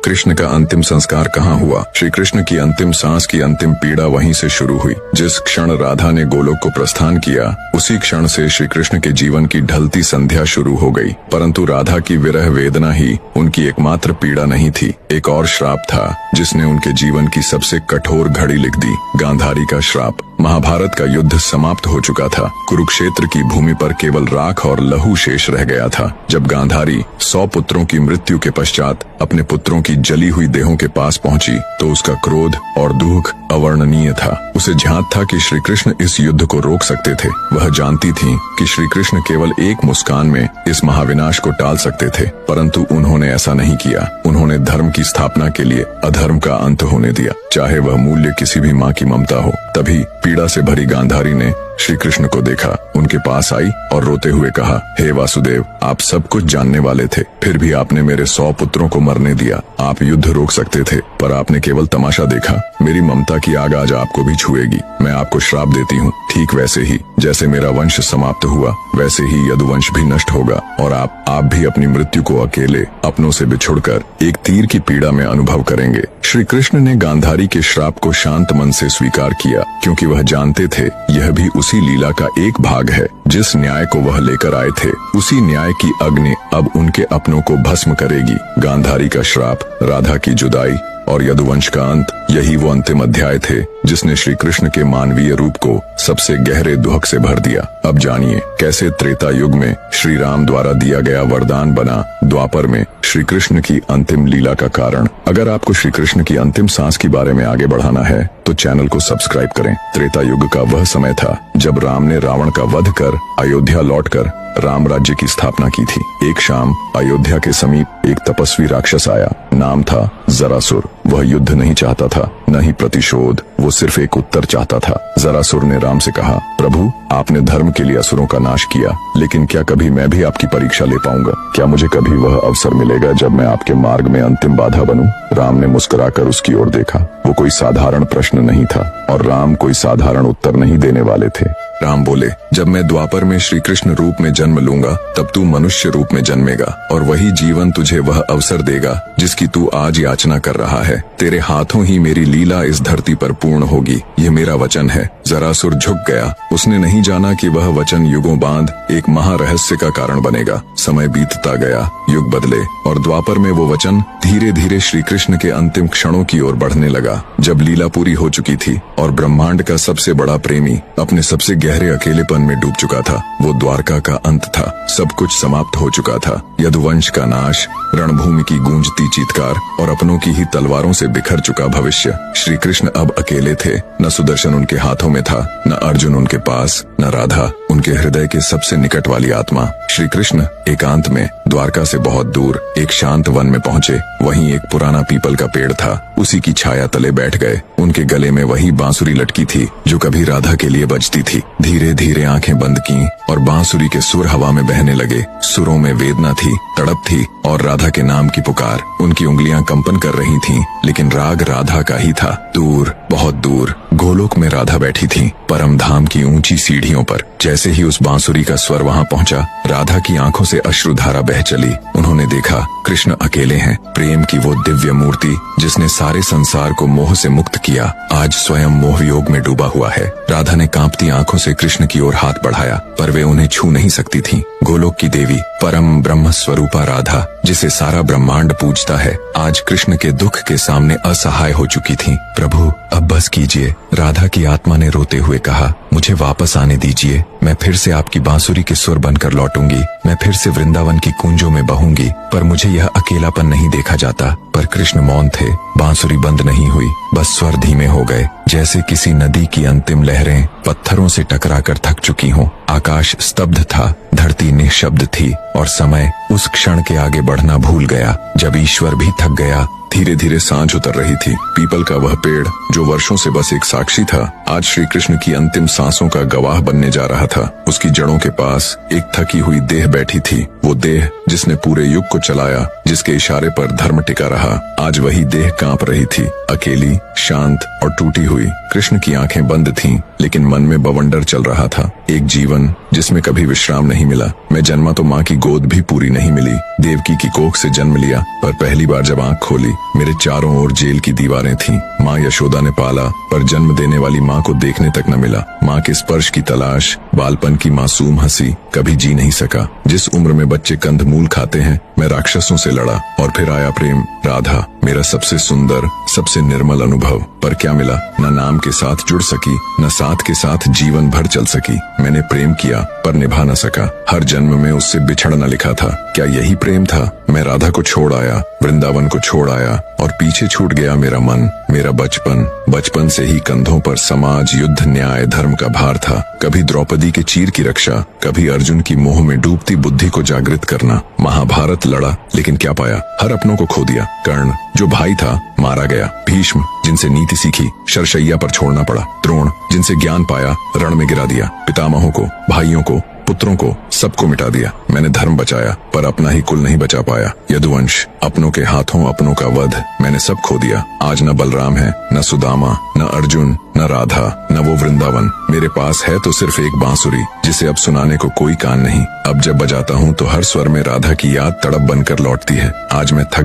कृष्ण का अंतिम संस्कार कहाँ हुआ? श्री कृष्ण की अंतिम सांस की अंतिम पीड़ा वहीं से शुरू हुई। जिस क्षण राधा ने गोलोक को प्रस्थान किया, उसी क्षण से श्री कृष्ण के जीवन की ढलती संध्या शुरू हो गई। परंतु राधा की विरह वेदना ही उनकी एकमात्र पीड़ा नहीं थी। एक और श्राप था जिसने उनके जीवन की सबसे कठोर घड़ी लिख दी, गांधारी का श्राप। महाभारत का युद्ध समाप्त हो चुका था। कुरुक्षेत्र की भूमि पर केवल राख और लहू शेष रह गया था। जब गांधारी 100 पुत्रों की मृत्यु के पश्चात अपने पुत्रों की जली हुई देहों के पास पहुंची तो उसका क्रोध और दुख अवर्णनीय था। उसे ध्यात था कि श्री कृष्ण इस युद्ध को रोक सकते थे। वह जानती थी कि श्री कृष्ण केवल एक मुस्कान में इस महाविनाश को टाल सकते थे, परंतु उन्होंने ऐसा नहीं किया। उन्होंने धर्म की स्थापना के लिए अधर्म का अंत होने दिया, चाहे वह मूल्य किसी भी माँ की ममता हो। तभी पीड़ा से भरी गांधारी ने श्री कृष्ण को देखा, उनके पास आई और रोते हुए कहा, हे वासुदेव, आप सब कुछ जानने वाले थे, फिर भी आपने मेरे 100 पुत्रों को मरने दिया। आप युद्ध रोक सकते थे, पर आपने केवल तमाशा देखा। मेरी ममता की आग आज आपको भी छुएगी। मैं आपको श्राप देती हूँ। ठीक वैसे ही जैसे मेरा वंश समाप्त हुआ, वैसे ही यदुवंश भी नष्ट होगा और आप भी अपनी मृत्यु को अकेले अपनों से बिछुड़कर एक तीर की पीड़ा में अनुभव करेंगे। श्री कृष्ण ने गांधारी के श्राप को शांत मन से स्वीकार किया, क्योंकि वह जानते थे यह भी उसी लीला का एक भाग है। जिस न्याय को वह लेकर आए थे, उसी न्याय की अग्नि अब उनके अपनों को भस्म करेगी। गांधारी का श्राप, राधा की जुदाई और यदुवंश का अंत, यही वो अंतिम अध्याय थे जिसने श्री कृष्ण के मानवीय रूप को सबसे गहरे दुख से भर दिया। अब जानिए कैसे त्रेता युग में श्री राम द्वारा दिया गया वरदान बना द्वापर में श्री कृष्ण की अंतिम लीला का कारण। अगर आपको श्री कृष्ण की अंतिम सांस के बारे में आगे बढ़ाना है तो चैनल को सब्सक्राइब करें। त्रेता युग का वह समय था जब राम ने रावण का वध कर अयोध्या लौटकर राम राज्य की स्थापना की थी। एक शाम अयोध्या के समीप एक तपस्वी राक्षस आया। नाम था जरासुर। वह युद्ध नहीं चाहता था, न ही प्रतिशोध, वो सिर्फ एक उत्तर चाहता था। जरासुर ने राम से कहा, प्रभु, आपने धर्म के लिए असुरों का नाश किया, लेकिन क्या कभी मैं भी आपकी परीक्षा ले पाऊंगा? क्या मुझे कभी वह अवसर मिलेगा जब मैं आपके मार्ग में अंतिम बाधा बनूं? राम ने मुस्कुराकर उसकी ओर देखा। वो कोई साधारण प्रश्न नहीं था और राम कोई साधारण उत्तर नहीं देने वाले थे। राम बोले, जब मैं द्वापर में श्री कृष्ण रूप में जन्म लूंगा, तब तू मनुष्य रूप में जन्मेगा और वही जीवन तुझे वह अवसर देगा जिसकी तू आज याचना कर रहा है। तेरे हाथों ही मेरी लीला इस धरती पर पूर्ण होगी, ये मेरा वचन है। जरासुर झुक गया। उसने नहीं जाना कि वह वचन युगों बाद एक महारहस्य का कारण बनेगा। समय बीतता गया, युग बदले और द्वापर में वो वचन धीरे धीरे श्री कृष्ण के अंतिम क्षणों की ओर बढ़ने लगा। जब लीला पूरी हो चुकी थी और ब्रह्मांड का सबसे बड़ा प्रेमी अपने सबसे गहरे अकेलेपन में डूब चुका था, वो द्वारका का अंत था। सब कुछ समाप्त हो चुका था। यदुवंश का नाश, रणभूमि की गूंजती चीत्कार और अपनों की ही तलवारों से बिखर चुका भविष्य। श्री कृष्ण अब अकेले थे। न सुदर्शन उनके हाथों में था, न अर्जुन उनके पास, न राधा उनके हृदय के सबसे निकट वाली आत्मा। श्री कृष्ण एकांत में द्वारका से बहुत दूर एक शांत वन में पहुंचे। वहीं एक पुराना पीपल का पेड़ था। उसी की छाया तले बैठ गए। उनके गले में वही बांसुरी लटकी थी जो कभी राधा के लिए बजती थी। धीरे धीरे आंखें बंद की और बांसुरी के सुर हवा में बहने लगे। सुरों में वेदना थी, तड़प थी और राधा के नाम की पुकार। उनकी उंगलियां कंपन कर रही थीं, लेकिन राग राधा का ही था। दूर, बहुत दूर गोलोक में राधा बैठी थी, परम धाम की ऊंची सीढ़ियों पर। जैसे ही उस बांसुरी का स्वर वहां पहुंचा, राधा की आंखों से अश्रुधारा बह चली। उन्होंने देखा कृष्ण अकेले हैं। प्रेम की वो दिव्य मूर्ति जिसने सारे संसार को मोह से मुक्त किया, आज स्वयं मोह योग में डूबा हुआ है। राधा ने कांपती आंखों से कृष्ण की ओर हाथ बढ़ाया, पर वे उन्हें छू नहीं सकती थीं। गोलोक की देवी, परम ब्रह्म स्वरूपा राधा, जिसे सारा ब्रह्मांड पूजता है, आज कृष्ण के दुख के सामने असहाय हो चुकी थी। प्रभु, अब बस कीजिए। राधा की आत्मा ने रोते हुए कहा, मुझे वापस आने दीजिए। मैं फिर से आपकी बांसुरी के सुर बनकर लौटूंगी। मैं फिर से वृंदावन की कूंजों में बहूंगी। पर मुझे यह अकेलापन नहीं देखा जाता। पर कृष्ण मौन थे। बांसुरी बंद नहीं हुई, बस स्वर धीमे हो गए, जैसे किसी नदी की अंतिम लहरें पत्थरों से टकराकर थक चुकी हों। आकाश स्तब्ध था, धरती निःशब्द थी और समय उस क्षण के आगे बढ़ना भूल गया जब ईश्वर भी थक गया। धीरे धीरे सांझ उतर रही थी। पीपल का वह पेड़ जो वर्षों से बस एक साक्षी था, आज श्री कृष्ण की अंतिम सांसों का गवाह बनने जा रहा था। उसकी जड़ों के पास एक थकी हुई देह बैठी थी, वो देह जिसने पूरे युग को चलाया, जिसके इशारे पर धर्म टिका रहा। आज वही देह कांप रही थी, अकेली, शांत और टूटी हुई। कृष्ण की आंखें बंद थीं, लेकिन मन में बवंडर चल रहा था। एक जीवन जिसमें कभी विश्राम नहीं मिला। मैं जन्मा तो माँ की गोद भी पूरी नहीं मिली, देवकी की कोख से जन्म लिया, पर पहली बार जब आंख खोली, मेरे चारों ओर जेल की दीवारें थीं। माँ यशोदा ने पाला, पर जन्म देने वाली माँ को देखने तक न मिला। माँ के स्पर्श की तलाश, बालपन की मासूम हंसी कभी जी नहीं सका। जिस उम्र में बच्चे कंदमूल खाते हैं, मैं राक्षसों से लड़ा, और फिर आया प्रेम। राधा, मेरा सबसे सुंदर, सबसे निर्मल अनुभव। पर क्या मिला? न नाम के साथ जुड़ सकी, न साथ के साथ जीवन भर चल सकी। मैंने प्रेम किया, पर निभा न सका। हर जन्म में उससे बिछड़ना लिखा था। क्या यही प्रेम था? मैं राधा को छोड़ आया, वृंदावन को छोड़ आया, और पीछे छूट गया मेरा मन, मेरा बचपन। बचपन से ही कंधों पर समाज, युद्ध, न्याय, धर्म का भार था। कभी द्रौपदी के चीर की रक्षा, कभी अर्जुन की मोह में डूबती बुद्धि को जागृत करना। महाभारत लड़ा, लेकिन क्या पाया? हर अपनों को खो दिया। कर्ण, जो भाई था, मारा गया। भीष्म, जिनसे नीति सीखी, शरशैया पर छोड़ना पड़ा। द्रोण, जिनसे ज्ञान पाया, रण में गिरा दिया। पितामहों को, भाइयों को, पुत्रों को, सबको मिटा दिया। मैंने धर्म बचाया, पर अपना ही कुल नहीं बचा पाया। यदुवंश, अपनों के हाथों अपनों का वध, मैंने सब खो दिया। आज न बलराम है, न सुदामा, न अर्जुन, न राधा, न वो वृंदावन। मेरे पास है तो सिर्फ एक बांसुरी, जिसे अब सुनाने को कोई कान नहीं। अब जब बजाता हूँ तो हर स्वर में राधा की याद तड़प बनकर लौटती है। आज मैं थक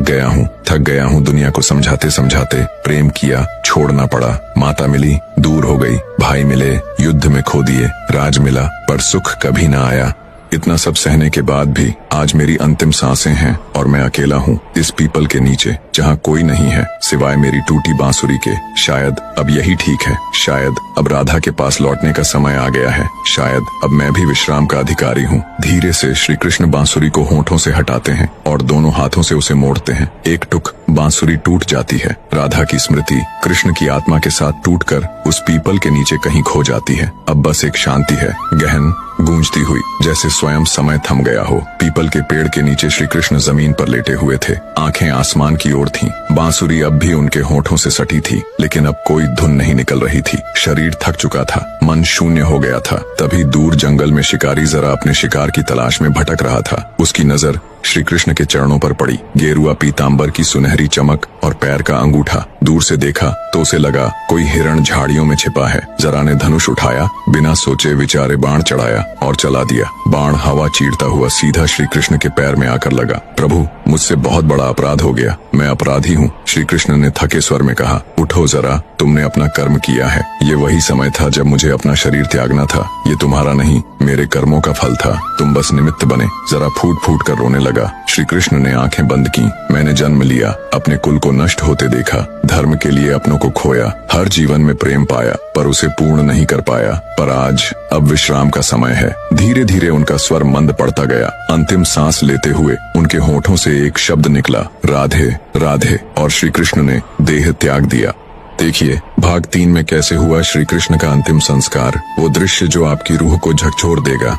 गया हूँ दुनिया को समझाते समझाते। प्रेम किया, छोड़ना पड़ा। माता मिली, दूर हो गई। भाई मिले, युद्ध में खो दिए। राज मिला, पर सुख कभी न आया। इतना सब सहने के बाद भी आज मेरी अंतिम सांसें हैं, और मैं अकेला हूँ इस पीपल के नीचे, जहाँ कोई नहीं है सिवाय मेरी टूटी बांसुरी के। शायद अब यही ठीक है। शायद अब राधा के पास लौटने का समय आ गया है। शायद अब मैं भी विश्राम का अधिकारी हूँ। धीरे से श्री कृष्ण बांसुरी को होठों से हटाते हैं और दोनों हाथों से उसे मोड़ते हैं। एक टुक बांसुरी टूट जाती है। राधा की स्मृति कृष्ण की आत्मा के साथ टूटकर उस पीपल के नीचे कहीं खो जाती है। अब बस एक शांति है, गहन, गूंजती हुई, जैसे स्वयं समय थम गया हो। पीपल के पेड़ के नीचे श्री कृष्ण जमीन पर लेटे हुए थे। आंखें आसमान की ओर थीं। बांसुरी अब भी उनके होठों से सटी थी, लेकिन अब कोई धुन नहीं निकल रही थी। शरीर थक चुका था, मन शून्य हो गया था। तभी दूर जंगल में शिकारी जरा अपने शिकार की तलाश में भटक रहा था। उसकी नजर श्री कृष्ण के चरणों पर पड़ी। गेरुआ पीतांबर की सुनहरी चमक और पैर का अंगूठा। दूर से देखा तो उसे लगा कोई हिरण झाड़ियों में छिपा है। जरा ने धनुष उठाया, बिना सोचे विचारे बाण चढ़ाया और चला दिया। बाण हवा चीरता हुआ सीधा श्री कृष्ण के पैर में आकर लगा। प्रभु, मुझसे बहुत बड़ा अपराध हो गया, मैं अपराधी हूँ। श्री कृष्ण ने थके स्वर में कहा, उठो जरा, तुमने अपना कर्म किया है। ये वही समय था जब मुझे अपना शरीर त्यागना था। ये तुम्हारा नहीं, मेरे कर्मों का फल था। तुम बस निमित्त बने। जरा फूट फूट कर रोने लगा। श्री कृष्ण ने आंखें बंद की। मैंने जन्म लिया, अपने कुल को नष्ट होते देखा, धर्म के लिए अपनों को खोया। हर जीवन में प्रेम पाया, पर उसे पूर्ण नहीं कर पाया। पर आज अब विश्राम का समय है। धीरे धीरे उनका स्वर मंद पड़ता गया। अंतिम सांस लेते हुए उनके होठों से एक शब्द निकला, राधे राधे, और श्री कृष्ण ने देह त्याग दिया। देखिए भाग 3 में कैसे हुआ श्री कृष्ण का अंतिम संस्कार, वो दृश्य जो आपकी रूह को झकझोर देगा।